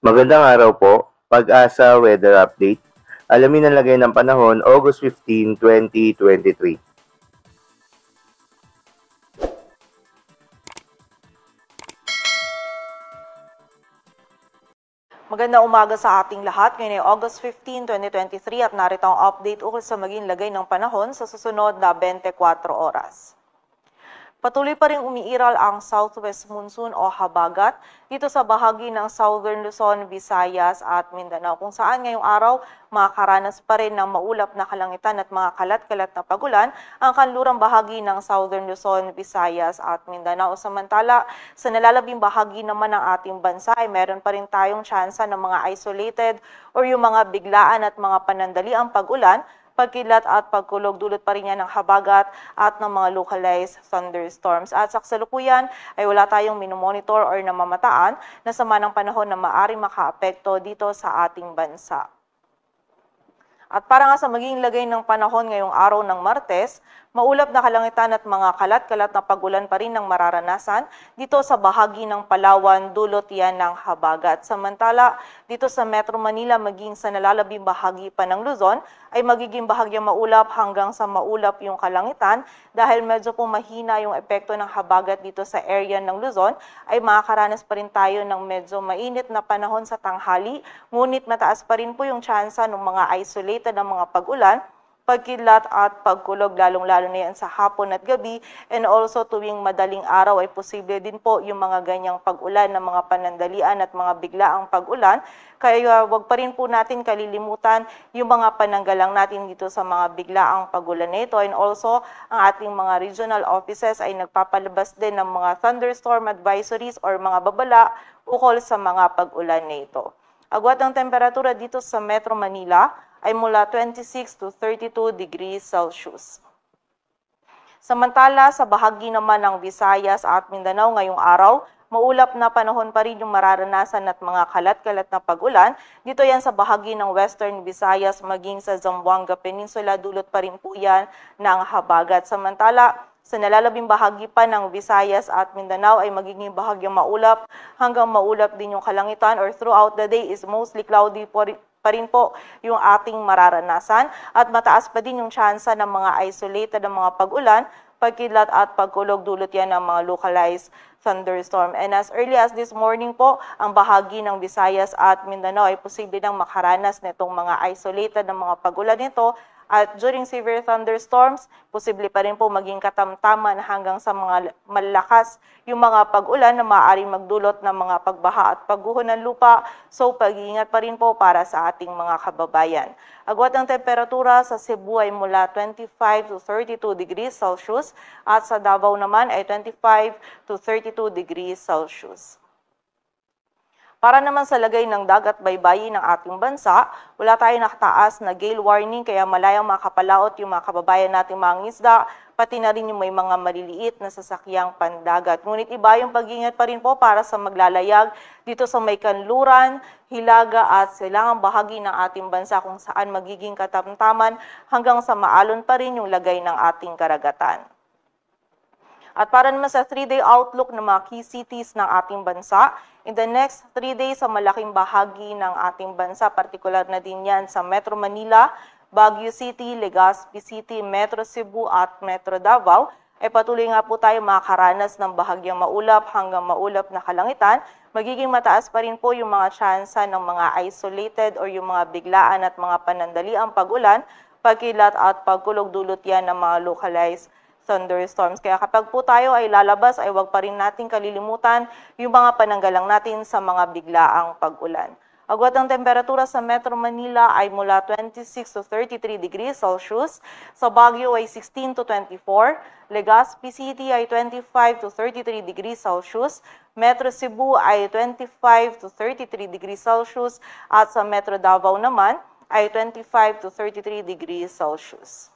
Magandang araw po, Pag-asa Weather Update. Alamin ang lagay ng panahon August 15, 2023. Magandang umaga sa ating lahat. Ngayon ay August 15, 2023 at narito ang update ukol sa maging lagay ng panahon sa susunod na 24 oras. Patuloy pa rin umiiral ang southwest monsoon o habagat dito sa bahagi ng Southern Luzon, Visayas at Mindanao kung saan ngayong araw makakaranas pa rin ng maulap na kalangitan at mga kalat-kalat na pagulan ang kanlurang bahagi ng Southern Luzon, Visayas at Mindanao. Samantala, sa nalalabing bahagi naman ng ating bansa ay meron pa rin tayong tsansa ng mga isolated or yung mga biglaan at mga panandaliang pagulan, pagkidlat at pagkulog, dulot pa rin yan ng habagat at ng mga localized thunderstorms. At sa kasalukuyan ay wala tayong minomonitor or namamataan na sama ng panahon na maaaring makaapekto dito sa ating bansa. At para nga sa maging lagay ng panahon ngayong araw ng Martes, maulap na kalangitan at mga kalat-kalat na pagulan pa rin ng mararanasan dito sa bahagi ng Palawan, dulot yan ng habagat. Samantala, dito sa Metro Manila maging sa nalalabing bahagi pa ng Luzon ay magiging bahagyang maulap hanggang sa maulap yung kalangitan dahil medyo po mahina yung epekto ng habagat dito sa area ng Luzon ay makakaranas pa rin tayo ng medyo mainit na panahon sa tanghali, ngunit mataas pa rin po yung tsansa ng mga isolated na mga pag-ulan, pagkidlat at pagkulog, lalong-lalo na yan sa hapon at gabi, and also tuwing madaling araw ay posible din po yung mga ganyang pag-ulan ng mga panandalian at mga biglaang pag-ulan. Kaya wag pa rin po natin kalilimutan yung mga pananggalang natin dito sa mga biglaang pag-ulan nito, and also ang ating mga regional offices ay nagpapalabas din ng mga thunderstorm advisories or mga babala ukol sa mga pag-ulan nito. Agwat ng temperatura dito sa Metro Manila ay mula 26 to 32 degrees Celsius. Samantala, sa bahagi naman ng Visayas at Mindanao ngayong araw, maulap na panahon pa rin yung mararanasan at mga kalat-kalat na pag-ulan. Dito yan sa bahagi ng Western Visayas maging sa Zamboanga Peninsula, dulot pa rin po yan ng habagat. Samantala, sa nalalabing bahagi pa ng Visayas at Mindanao ay magiging bahagyang maulap hanggang maulap din yung kalangitan or throughout the day is mostly cloudy pa rin po yung ating mararanasan at mataas pa din yung tsansa ng mga isolated na mga pag-ulan, pagkidlat at pagkulog, dulot yan ng mga localized thunderstorm. And as early as this morning po, ang bahagi ng Visayas at Mindanao ay posible nang makaranas nitong mga isolated na mga pag-ulan nito. At during severe thunderstorms, posible pa rin po maging katamtaman hanggang sa mga malakas yung mga pag-ulan na maaaring magdulot ng mga pagbaha at pagguho ng lupa. So pag-iingat pa rin po para sa ating mga kababayan. Agwat ng temperatura sa Cebu ay mula 25 to 32 degrees Celsius at sa Davao naman ay 25 to 32 degrees Celsius. Para naman sa lagay ng dagat baybayin ng ating bansa, wala tayong nakataas na gale warning kaya malayang makapalaot yung mga kababayan nating mga isda, pati na rin yung may mga maliliit na sasakyang pandagat. Ngunit iba yung pag-ingat pa rin po para sa maglalayag dito sa may kanluran, hilaga at silangang bahagi ng ating bansa kung saan magiging katamtaman hanggang sa maalon pa rin yung lagay ng ating karagatan. At para naman sa 3-day outlook ng mga key cities ng ating bansa, in the next 3 days sa malaking bahagi ng ating bansa, partikular na din yan sa Metro Manila, Baguio City, Legazpi City, Metro Cebu at Metro Davao, ay patuloy nga po tayo makakaranas ng bahagyang maulap hanggang maulap na kalangitan. Magiging mataas pa rin po yung mga tsansa ng mga isolated or yung mga biglaan at mga panandaliang pag-ulan, pagkilat at pagkulog, dulot yan ng mga localized thunderstorms. Kaya kapag po tayo ay lalabas ay huwag pa rin natin kalilimutan yung mga pananggalang natin sa mga biglaang pag-ulan. Agwat ng temperatura sa Metro Manila ay mula 26 to 33 degrees Celsius, sa Baguio ay 16 to 24, Legazpi City ay 25 to 33 degrees Celsius, Metro Cebu ay 25 to 33 degrees Celsius at sa Metro Davao naman ay 25 to 33 degrees Celsius.